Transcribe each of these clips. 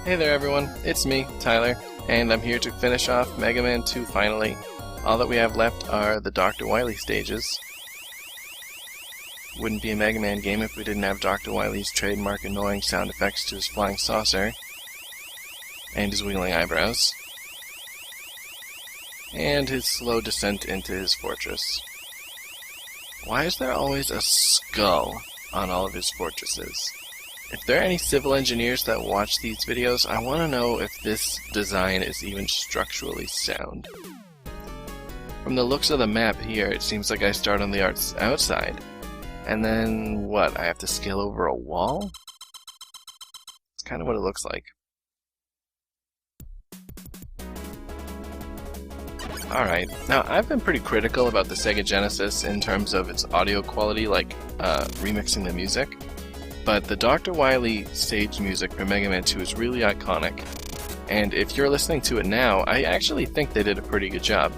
Hey there everyone, it's me, Tyler, and I'm here to finish off Mega Man 2 finally. All that we have left are the Dr. Wily stages. Wouldn't be a Mega Man game if we didn't have Dr. Wily's trademark annoying sound effects to his flying saucer, and his wiggling eyebrows, and his slow descent into his fortress. Why is there always a skull on all of his fortresses? If there are any civil engineers that watch these videos, I want to know if this design is even structurally sound. From the looks of the map here, it seems like I start on the outside. And then, what, I have to scale over a wall? It's kind of what it looks like. Alright, now I've been pretty critical about the Sega Genesis in terms of its audio quality, like remixing the music. But the Dr. Wily stage music for Mega Man 2 is really iconic, and if you're listening to it now, I actually think they did a pretty good job.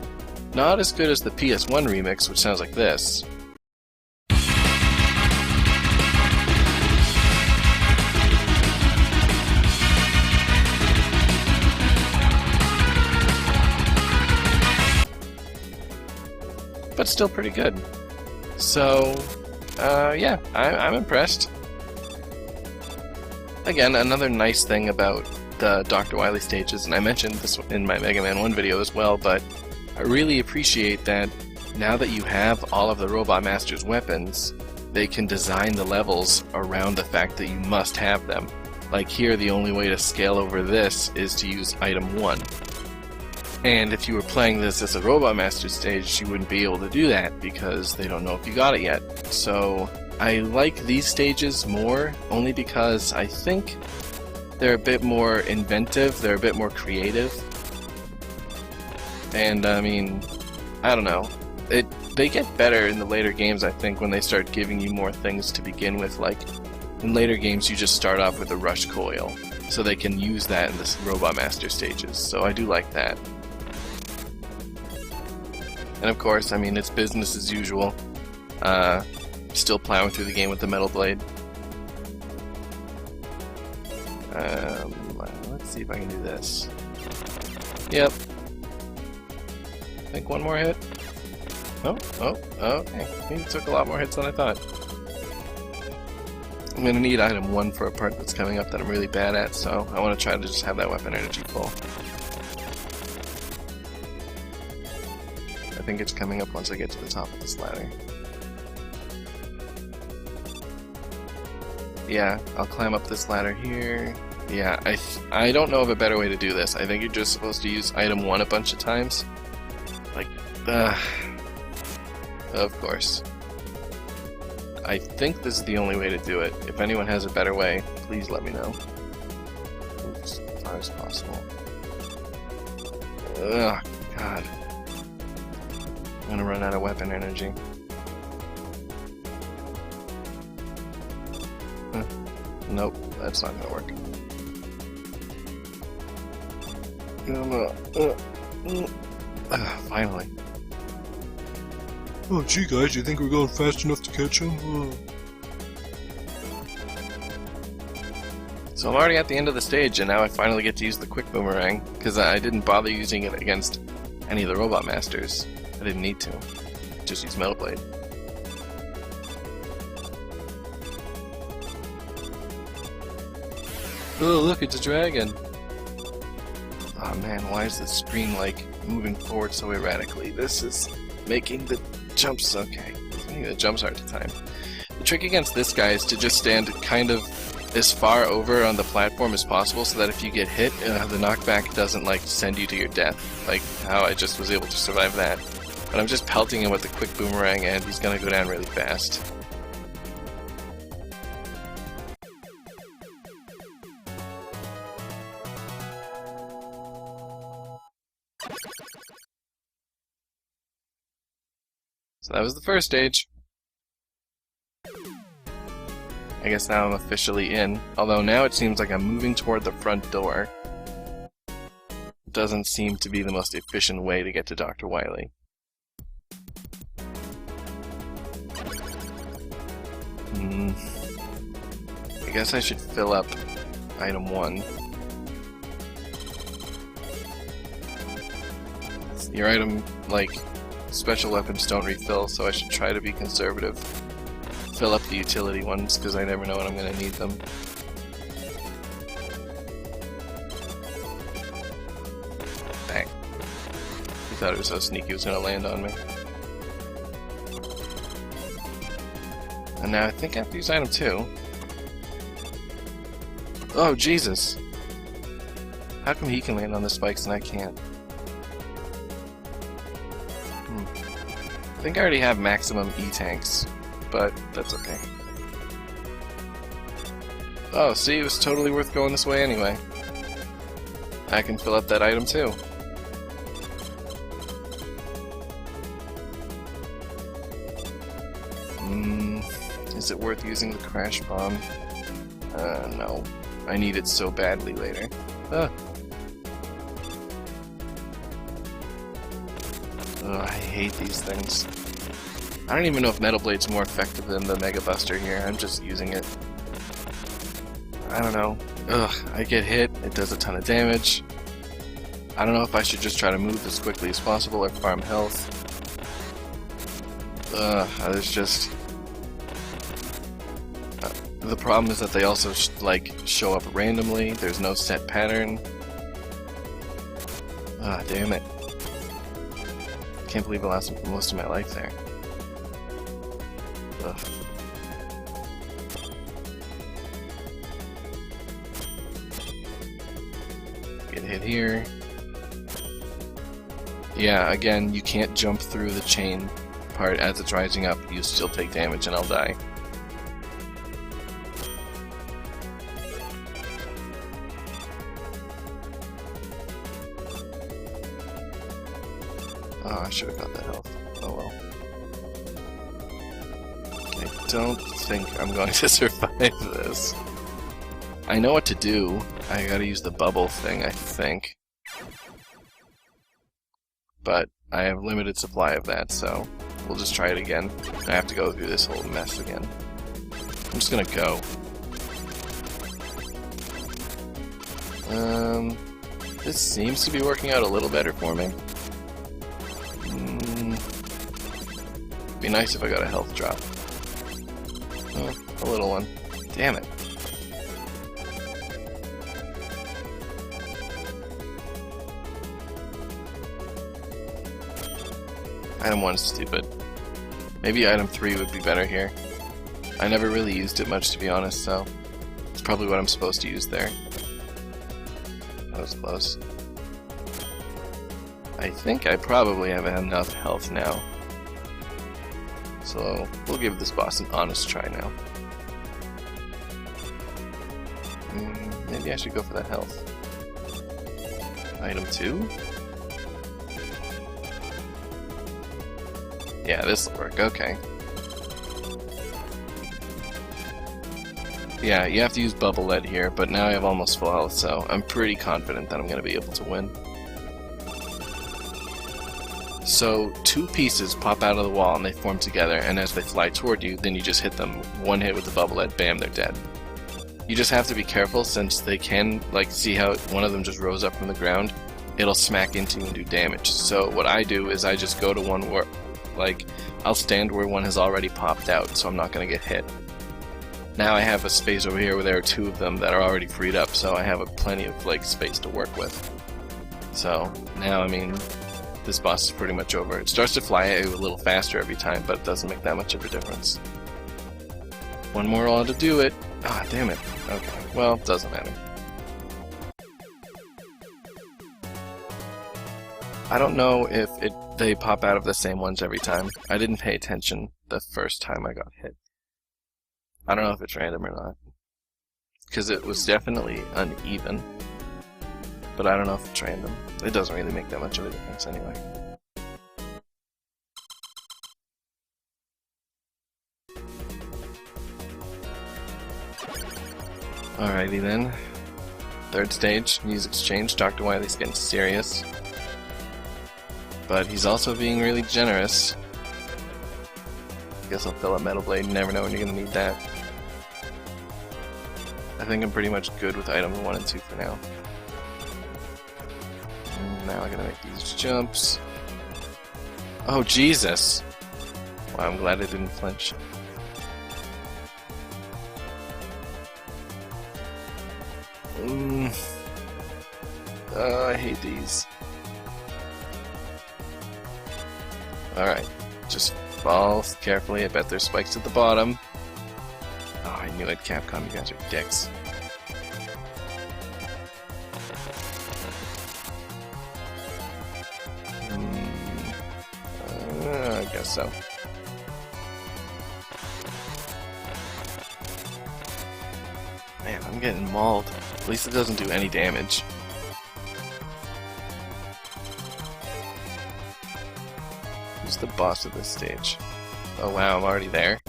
Not as good as the PS1 remix, which sounds like this. But still pretty good. So, yeah, I'm impressed. Again, another nice thing about the Dr. Wily stages, and I mentioned this in my Mega Man 1 video as well, but I really appreciate that now that you have all of the Robot Master's weapons, they can design the levels around the fact that you must have them. Like here, the only way to scale over this is to use item 1. And if you were playing this as a Robot Master stage, you wouldn't be able to do that because they don't know if you got it yet. So I like these stages more, only because I think they're a bit more inventive, they're a bit more creative. And I mean, I don't know. They get better in the later games, I think, when they start giving you more things to begin with. Like, in later games you just start off with a rush coil, so they can use that in the Robot Master stages, so I do like that. And of course, I mean, it's business as usual. Still plowing through the game with the metal blade. Let's see if I can do this. Yep. I think one more hit. Oh, okay. He took a lot more hits than I thought. I'm gonna need item 1 for a part that's coming up that I'm really bad at, so I want to try to just have that weapon energy full. I think it's coming up once I get to the top of this ladder. Yeah, I'll climb up this ladder here. Yeah, I don't know of a better way to do this. I think you're just supposed to use item 1 a bunch of times. Like, of course. I think this is the only way to do it. If anyone has a better way, please let me know. As far as possible. Ugh, God. I'm gonna run out of weapon energy. Nope, that's not gonna work. Finally. Oh gee guys, you think we're going fast enough to catch him? So I'm already at the end of the stage, and now I finally get to use the quick boomerang, because I didn't bother using it against any of the Robot Masters. I didn't need to. Just use Metal Blade. Oh, look, it's a dragon! Oh man, why is the screen, like, moving forward so erratically? This is making the jumps okay. Making the jumps hard to time. The trick against this guy is to just stand kind of as far over on the platform as possible so that if you get hit, the knockback doesn't, like, send you to your death, like how I just was able to survive that. But I'm just pelting him with the quick boomerang and he's gonna go down really fast. So that was the first stage. I guess now I'm officially in, although now it seems like I'm moving toward the front door. Doesn't seem to be the most efficient way to get to Dr. Wily. I guess I should fill up item 1. Your item, like, special weapons don't refill, so I should try to be conservative. Fill up the utility ones, because I never know when I'm going to need them. Dang. He thought it was so sneaky it was going to land on me. And now I think I have to use item 2. Oh, Jesus! How come he can land on the spikes and I can't? I think I already have maximum E-tanks, but that's okay. Oh, see, it was totally worth going this way anyway. I can fill up that item too. Is it worth using the crash bomb? No. I need it so badly later. Ugh, I hate these things. I don't even know if Metal Blade's more effective than the Mega Buster here. I'm just using it. I don't know. Ugh, I get hit, it does a ton of damage. I don't know if I should just try to move as quickly as possible or farm health. There's just... the problem is that they also show up randomly. There's no set pattern. Ah, damn it. Can't believe I lost most of my life there. Ugh. Get hit here. Yeah, again, you can't jump through the chain part as it's rising up. You still take damage and I'll die. Oh, I should have got that health. Oh well. I don't think I'm going to survive this. I know what to do. I gotta use the bubble thing, I think. But I have limited supply of that, so we'll just try it again. I have to go through this whole mess again. I'm just gonna go. This seems to be working out a little better for me. Be nice if I got a health drop. Oh, a little one. Damn it. Item 1 is stupid. Maybe item 3 would be better here. I never really used it much, to be honest, so it's probably what I'm supposed to use there. That was close. I think I probably have enough health now. So we'll give this boss an honest try now. Maybe I should go for that health. Item 2? Yeah, this'll work, okay. Yeah, you have to use Bubble Lead here, but now I have almost full health, so I'm pretty confident that I'm going to be able to win. So, 2 pieces pop out of the wall and they form together, and as they fly toward you, then you just hit them. 1 hit with the Bubble Lead, bam, they're dead. You just have to be careful since they can, see how one of them just rose up from the ground? It'll smack into you and do damage. So what I do is I just go to one where, I'll stand where one has already popped out, so I'm not going to get hit. Now I have a space over here where there are 2 of them that are already freed up, so I have plenty of space to work with. So now, I mean, this boss is pretty much over. It starts to fly at you a little faster every time, but it doesn't make that much of a difference. 1 more all to do it. Ah, damn it. Okay, well, doesn't matter. I don't know if they pop out of the same ones every time. I didn't pay attention the first time I got hit. I don't know if it's random or not. Because it was definitely uneven. But I don't know if it's random. It doesn't really make that much of a difference anyway. Alrighty then. 3rd stage, music's changed. Dr. Wily's getting serious. But he's also being really generous. Guess I'll fill up Metal Blade. You never know when you're gonna need that. I think I'm pretty much good with items 1 and 2 for now. And now I'm gonna make these jumps. Oh, Jesus. Wow, I'm glad I didn't flinch. I hate these. Alright, just fall carefully. I bet there's spikes at the bottom. Oh, I knew it, Capcom, you guys are dicks. I guess so. Man, I'm getting mauled. At least it doesn't do any damage. Who's the boss of this stage? Oh wow, I'm already there.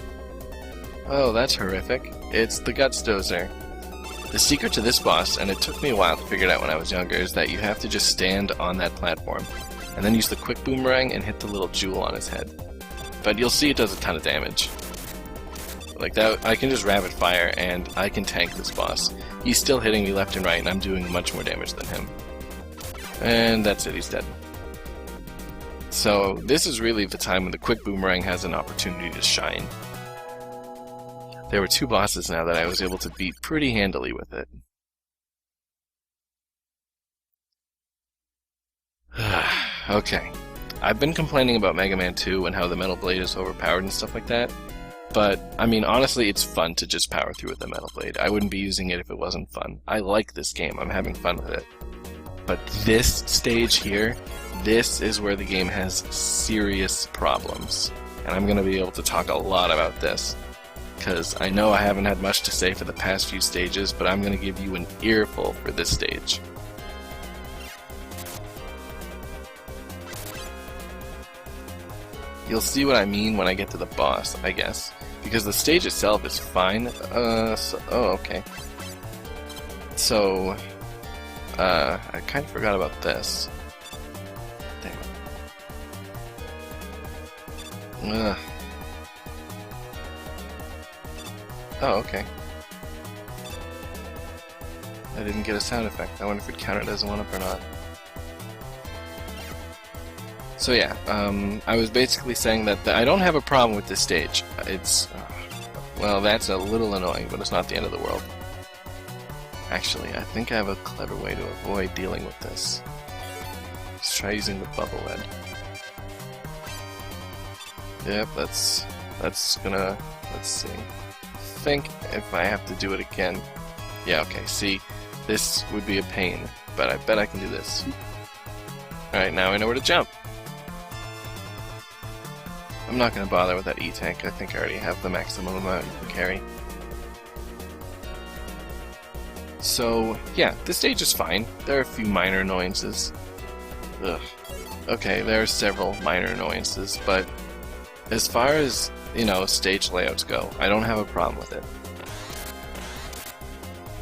Oh, that's horrific. It's the Guts Dozer. The secret to this boss, and it took me a while to figure it out when I was younger, is that you have to just stand on that platform, and then use the quick boomerang and hit the little jewel on his head. But you'll see it does a ton of damage. Like that, I can just rapid fire, and I can tank this boss. He's still hitting me left and right, and I'm doing much more damage than him. And that's it, he's dead. So this is really the time when the quick boomerang has an opportunity to shine. There were two bosses now that I was able to beat pretty handily with it. Okay. I've been complaining about Mega Man 2 and how the Metal Blade is overpowered and stuff like that, but, I mean, honestly, it's fun to just power through with the Metal Blade. I wouldn't be using it if it wasn't fun. I like this game. I'm having fun with it. But this stage here, this is where the game has serious problems. And I'm going to be able to talk a lot about this, because I know I haven't had much to say for the past few stages, but I'm going to give you an earful for this stage. You'll see what I mean when I get to the boss, I guess. Because the stage itself is fine. Okay. So, I kind of forgot about this. Damn it. Oh, okay. I didn't get a sound effect. I wonder if it counted as a 1-up or not. So yeah, I was basically saying that I don't have a problem with this stage. It's, well, that's a little annoying, but it's not the end of the world. Actually, I think I have a clever way to avoid dealing with this. Let's try using the bubble head. Yep, that's gonna, let's see. I think if I have to do it again. Yeah, okay, see, this would be a pain, but I bet I can do this. Alright, now I know where to jump. I'm not going to bother with that E-Tank. I think I already have the maximum amount you can carry. So, yeah, this stage is fine. There are a few minor annoyances. Ugh. Okay, there are several minor annoyances, but as far as, you know, stage layouts go, I don't have a problem with it.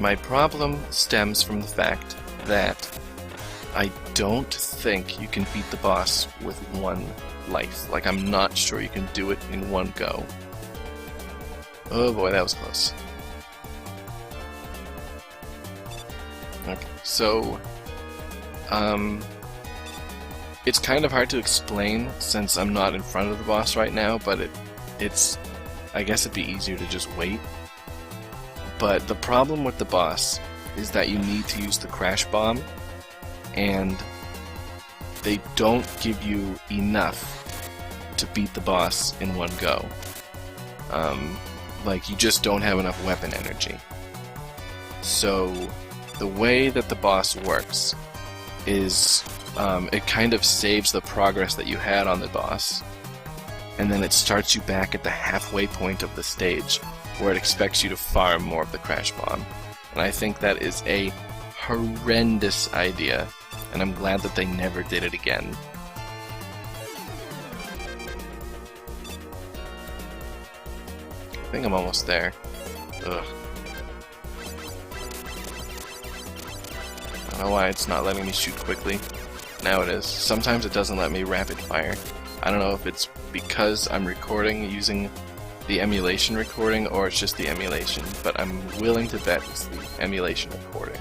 My problem stems from the fact that I don't think you can beat the boss with one life. Like, I'm not sure you can do it in one go. Oh boy, that was close. Okay, so, it's kind of hard to explain since I'm not in front of the boss right now, but it's, I guess it'd be easier to just wait. But the problem with the boss is that you need to use the crash bomb, and they don't give you enough to beat the boss in one go. Like, you just don't have enough weapon energy. So, the way that the boss works is it kind of saves the progress that you had on the boss, and then it starts you back at the halfway point of the stage, where it expects you to farm more of the crash bomb. And I think that is a horrendous idea, and I'm glad that they never did it again. I think I'm almost there. Ugh. I don't know why it's not letting me shoot quickly. Now it is. Sometimes it doesn't let me rapid fire. I don't know if it's because I'm recording using the emulation recording, or it's just the emulation, but I'm willing to bet it's the emulation recording.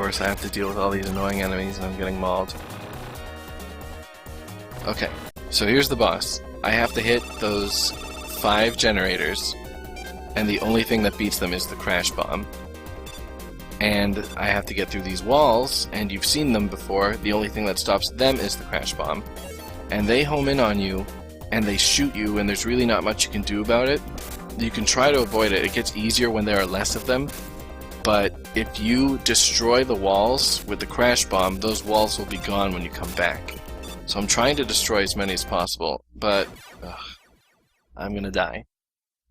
course I have to deal with all these annoying enemies and I'm getting mauled. Okay, so here's the boss. I have to hit those 5 generators, and the only thing that beats them is the crash bomb. And I have to get through these walls, and you've seen them before. The only thing that stops them is the crash bomb. And they home in on you, and they shoot you, and there's really not much you can do about it. You can try to avoid it. It gets easier when there are less of them. But if you destroy the walls with the crash bomb, those walls will be gone when you come back. So I'm trying to destroy as many as possible, but I'm gonna die.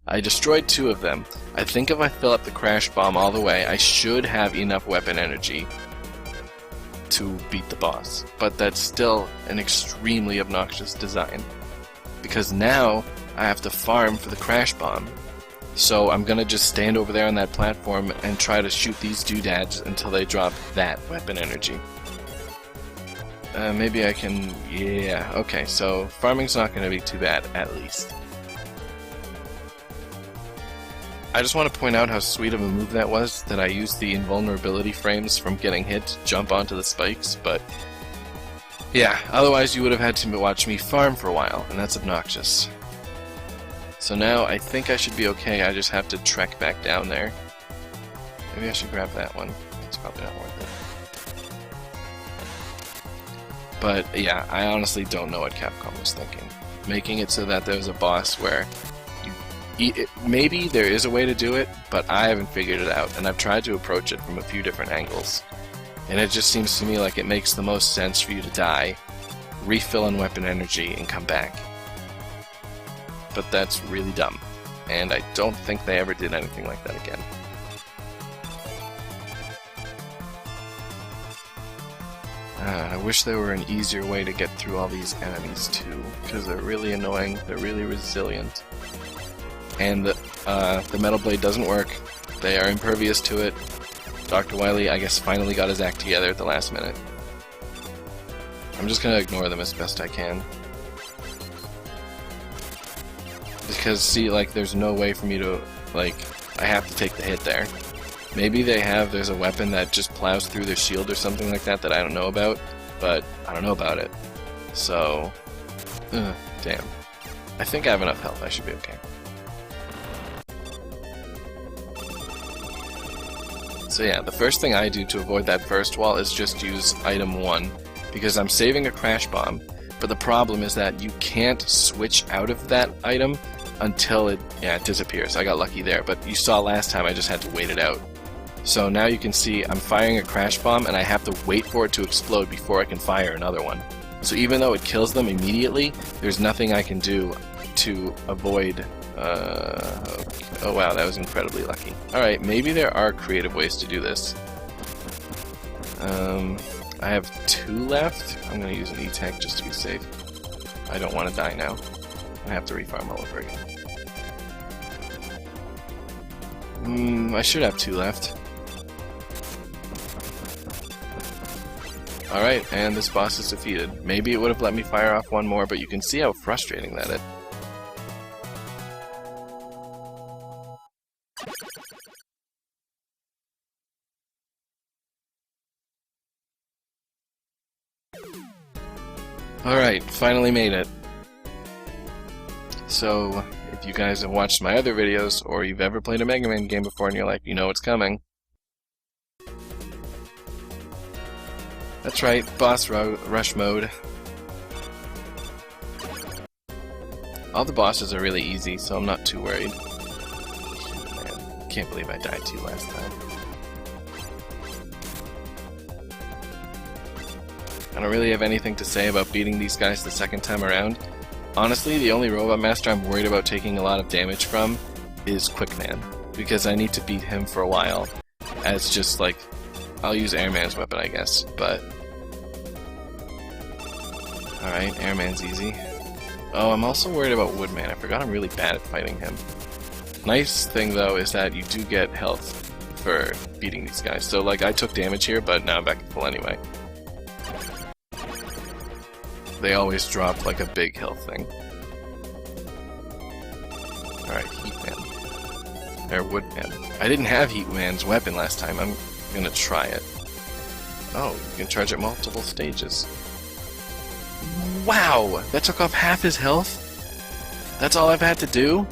I destroyed 2 of them. I think if I fill up the crash bomb all the way, I should have enough weapon energy to beat the boss. But that's still an extremely obnoxious design, because now I have to farm for the crash bomb. So I'm gonna just stand over there on that platform and try to shoot these doodads until they drop that weapon energy. Maybe I can... yeah, okay, so farming's not gonna be too bad, at least. I just want to point out how sweet of a move that was, that I used the invulnerability frames from getting hit to jump onto the spikes, but... yeah, otherwise you would have had to watch me farm for a while, and that's obnoxious. So now I think I should be okay, I just have to trek back down there. Maybe I should grab that one. It's probably not worth it. But yeah, I honestly don't know what Capcom was thinking. Making it so that there's a boss where maybe there is a way to do it, but I haven't figured it out, and I've tried to approach it from a few different angles. And it just seems to me like it makes the most sense for you to die, refill in weapon energy, and come back. But that's really dumb, and I don't think they ever did anything like that again. I wish there were an easier way to get through all these enemies too, because they're really annoying, they're really resilient. And the Metal Blade doesn't work, they are impervious to it. Dr. Wily, I guess, finally got his act together at the last minute. I'm just gonna ignore them as best I can. Because, see, like, there's no way for me to, like, I have to take the hit there. Maybe there's a weapon that just plows through their shield or something like that that I don't know about, but I don't know about it. So, damn. I think I have enough health, I should be okay. So yeah, the first thing I do to avoid that first wall is just use item 1, because I'm saving a crash bomb, but the problem is that you can't switch out of that item until it disappears. I got lucky there, but you saw last time I just had to wait it out. So now you can see I'm firing a crash bomb and I have to wait for it to explode before I can fire another one. So even though it kills them immediately, there's nothing I can do to avoid... oh wow, that was incredibly lucky. Alright, maybe there are creative ways to do this. I have 2 left. I'm gonna use an E-Tech just to be safe. I don't want to die now. I have to refarm all over again. I should have 2 left. Alright, and this boss is defeated. Maybe it would have let me fire off 1 more, but you can see how frustrating that is. Alright, finally made it. So, if you guys have watched my other videos, or you've ever played a Mega Man game before and you're like, you know what's coming. That's right, boss rush mode. All the bosses are really easy, so I'm not too worried. Man, can't believe I died to you last time. I don't really have anything to say about beating these guys the second time around. Honestly, the only Robot Master I'm worried about taking a lot of damage from is Quickman, because I need to beat him for a while as just like... I'll use Airman's weapon, I guess, but... Alright, Airman's easy. Oh, I'm also worried about Woodman. I forgot I'm really bad at fighting him. Nice thing, though, is that you do get health for beating these guys. So, like, I took damage here, but now I'm back to full anyway. They always drop, like, a big health thing. Alright, Heatman. Or Woodman. I didn't have Heatman's weapon last time. I'm gonna try it. Oh, you can charge at multiple stages. Wow! That took off half his health? That's all I've had to do?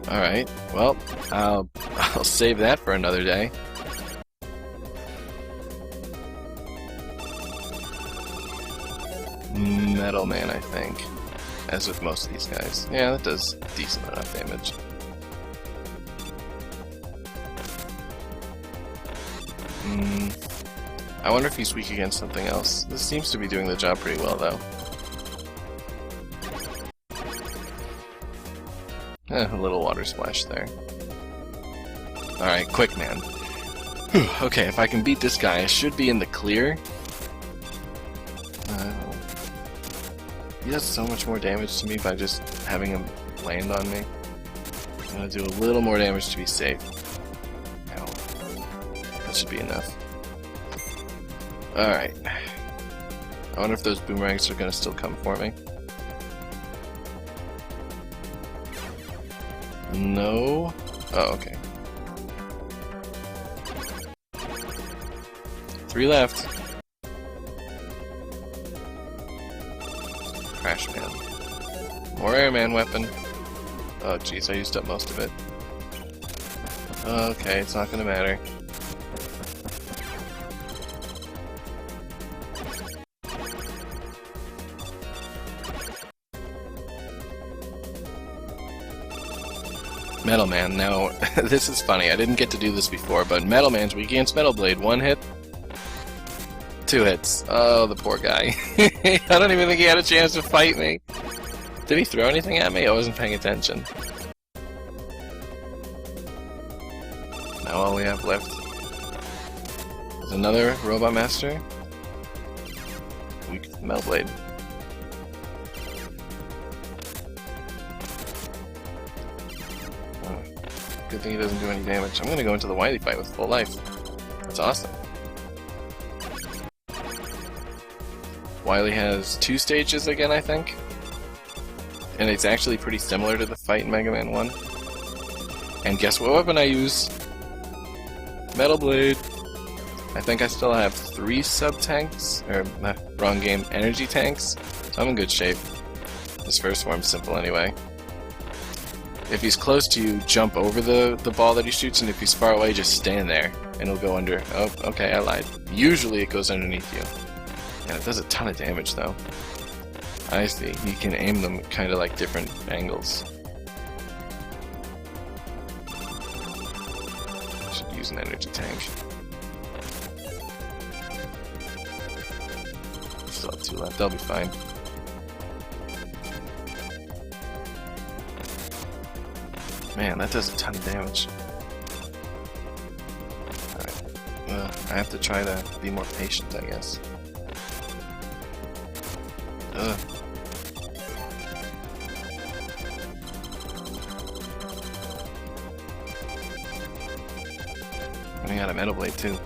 Alright, well, I'll save that for another day. Metal Man, I think. As with most of these guys. Yeah, that does decent enough damage. I wonder if he's weak against something else. This seems to be doing the job pretty well, though. A little water splash there. Alright, quick man. Whew, okay, if I can beat this guy, I should be in the clear. He does so much more damage to me by just having him land on me. I'm gonna do a little more damage to be safe. Ow. That should be enough. Alright. I wonder if those boomerangs are gonna still come for me. No. Oh, okay. 3 left. Crash Man. More Airman weapon. Oh jeez, I used up most of it. Okay, it's not gonna matter. Metal Man. Now, this is funny. I didn't get to do this before, but Metal Man's weak against Metal Blade. 1 hit. 2 hits. Oh, the poor guy. I don't even think he had a chance to fight me. Did he throw anything at me? I wasn't paying attention. Now all we have left is another Robot Master. Weak to Metal Blade. Good thing he doesn't do any damage. I'm gonna go into the Wily fight with full life. That's awesome. Wily has 2 stages again, I think. And it's actually pretty similar to the fight in Mega Man 1. And guess what weapon I use? Metal Blade. I think I still have 3 sub-tanks, or, wrong game, energy tanks. So I'm in good shape. This first form's simple anyway. If he's close to you, jump over the ball that he shoots, and if he's far away, just stand there, and it'll go under. Oh, okay, I lied. Usually it goes underneath you. Yeah, it does a ton of damage, though. I see. You can aim them kind of like different angles. Should use an energy tank. Still have 2 left. They'll be fine. Man, that does a ton of damage. Alright. I have to try to be more patient, I guess. Ugh. Running out of Metal Blade, too.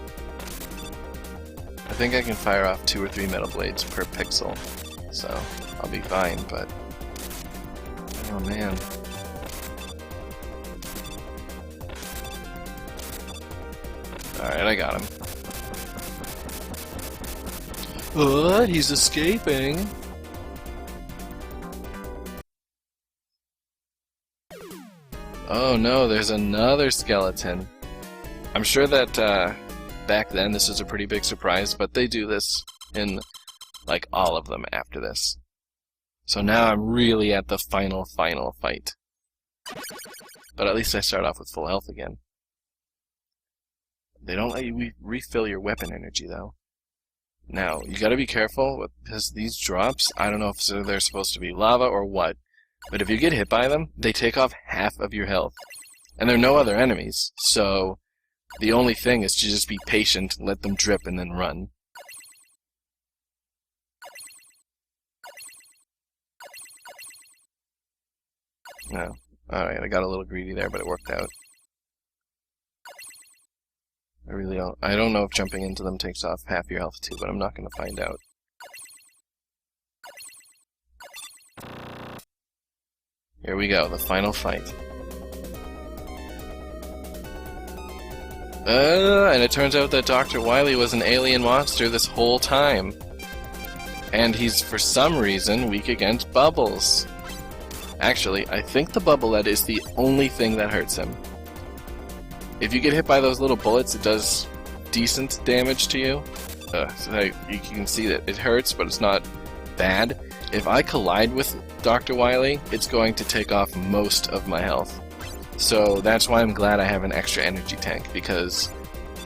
I think I can fire off 2 or 3 Metal Blades per pixel, so I'll be fine, but... oh man. Alright, I got him. What? He's escaping! Oh no, there's another skeleton. I'm sure that back then this was a pretty big surprise, but they do this in like all of them after this. So now I'm really at the final fight. But at least I start off with full health again. They don't let you refill your weapon energy though. Now, you gotta be careful because these drops, I don't know if they're supposed to be lava or what, but if you get hit by them, they take off half of your health. And there are no other enemies, so the only thing is to just be patient, let them drip, and then run. No. Alright, I got a little greedy there, but it worked out. I don't know if jumping into them takes off half your health too, but I'm not going to find out. Here we go, the final fight. And it turns out that Dr. Wily was an alien monster this whole time. And he's, for some reason, weak against bubbles. Actually, I think the bubble lead is the only thing that hurts him. If you get hit by those little bullets, it does decent damage to you. So you can see that it hurts, but it's not bad. If I collide with Dr. Wily, it's going to take off most of my health. So that's why I'm glad I have an extra energy tank, because,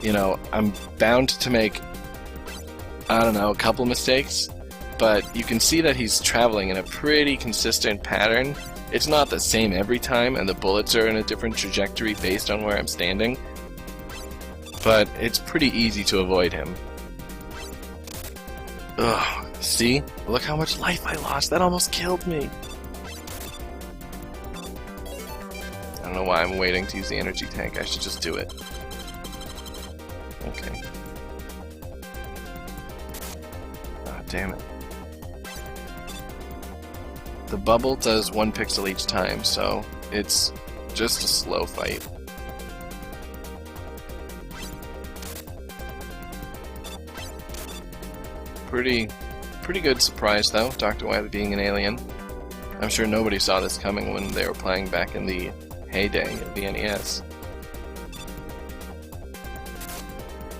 you know, I'm bound to make, I don't know, a couple mistakes, but you can see that he's traveling in a pretty consistent pattern. It's not the same every time, and the bullets are in a different trajectory based on where I'm standing, but it's pretty easy to avoid him. Ugh, see? Look how much life I lost. That almost killed me. I don't know why I'm waiting to use the energy tank. I should just do it. Okay. Ah, damn it. The bubble does 1 pixel each time, so it's just a slow fight. Pretty good surprise though, Dr. Wily being an alien. I'm sure nobody saw this coming when they were playing back in the heyday of the NES.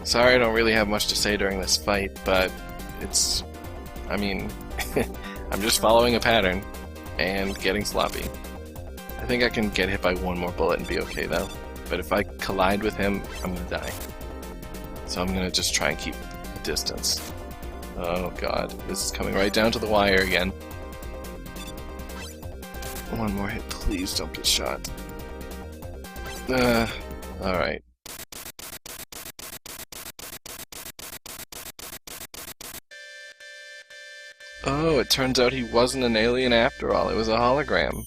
Sorry I don't really have much to say during this fight, but it's... I mean, I'm just following a pattern and getting sloppy. I think I can get hit by one more bullet and be okay though, but if I collide with him, I'm gonna die. So I'm gonna just try and keep a distance. Oh god, this is coming right down to the wire again. One more hit, please don't get shot. Alright. Oh, it turns out he wasn't an alien after all, it was a hologram.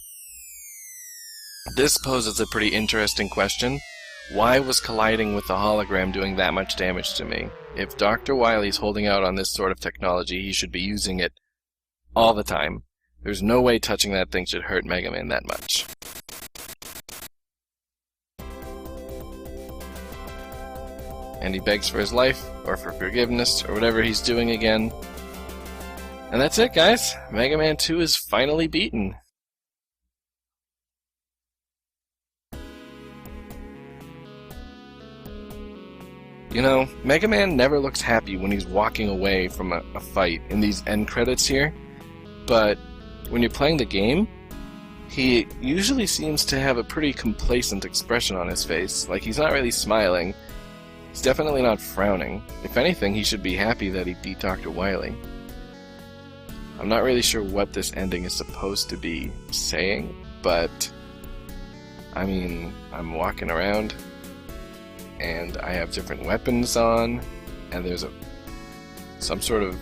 This poses a pretty interesting question. Why was colliding with the hologram doing that much damage to me? If Dr. Wily's holding out on this sort of technology, he should be using it all the time. There's no way touching that thing should hurt Mega Man that much. And he begs for his life, or for forgiveness, or whatever he's doing again. And that's it, guys. Mega Man 2 is finally beaten. You know, Mega Man never looks happy when he's walking away from a fight in these end credits here, but when you're playing the game, he usually seems to have a pretty complacent expression on his face. Like, he's not really smiling. He's definitely not frowning. If anything, he should be happy that he beat Dr. Wily. I'm not really sure what this ending is supposed to be saying, but I mean, I'm walking around and I have different weapons on, and there's some sort of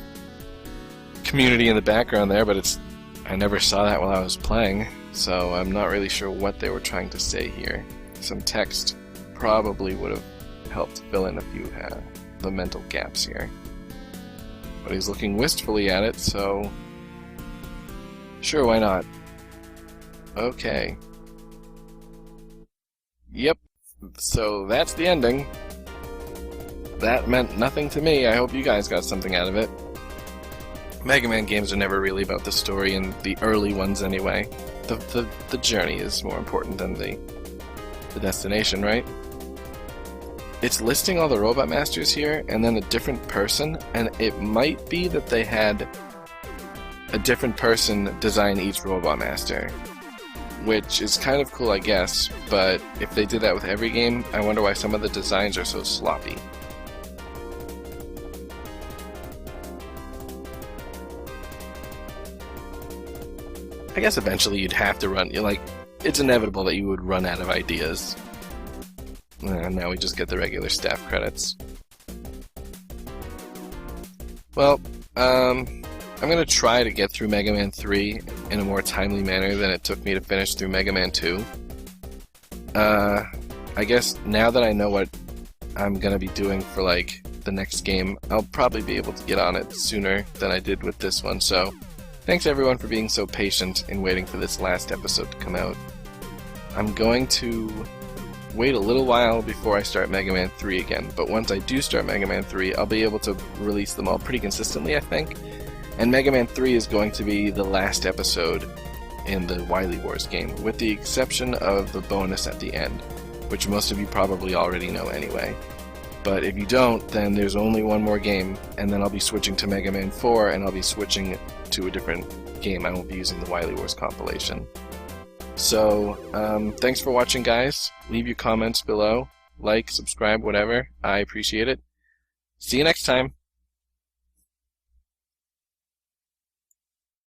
community in the background there, but I never saw that while I was playing, so I'm not really sure what they were trying to say here. Some text probably would have helped fill in a few the mental gaps here. But he's looking wistfully at it, so sure, why not? Okay. Yep. So that's the ending. That meant nothing to me. I hope you guys got something out of it. Mega Man games are never really about the story, and the early ones anyway. The journey is more important than the destination, right? It's listing all the Robot Masters here, and then a different person, and it might be that they had a different person design each Robot Master. Which is kind of cool, I guess, but if they did that with every game, I wonder why some of the designs are so sloppy. I guess eventually you'd have to run, it's inevitable that you would run out of ideas. And now we just get the regular staff credits. Well, I'm gonna try to get through Mega Man 3 in a more timely manner than it took me to finish through Mega Man 2. I guess now that I know what I'm gonna be doing for, the next game, I'll probably be able to get on it sooner than I did with this one, so thanks everyone for being so patient in waiting for this last episode to come out. I'm going to wait a little while before I start Mega Man 3 again. But once I do start Mega Man 3, I'll be able to release them all pretty consistently, I think. And Mega Man 3 is going to be the last episode in the Wily Wars game, with the exception of the bonus at the end, which most of you probably already know anyway. But if you don't, then there's only one more game, and then I'll be switching to Mega Man 4, and I'll be switching to a different game. I won't be using the Wily Wars compilation. So, thanks for watching, guys. Leave your comments below. Like, subscribe, whatever. I appreciate it. See you next time.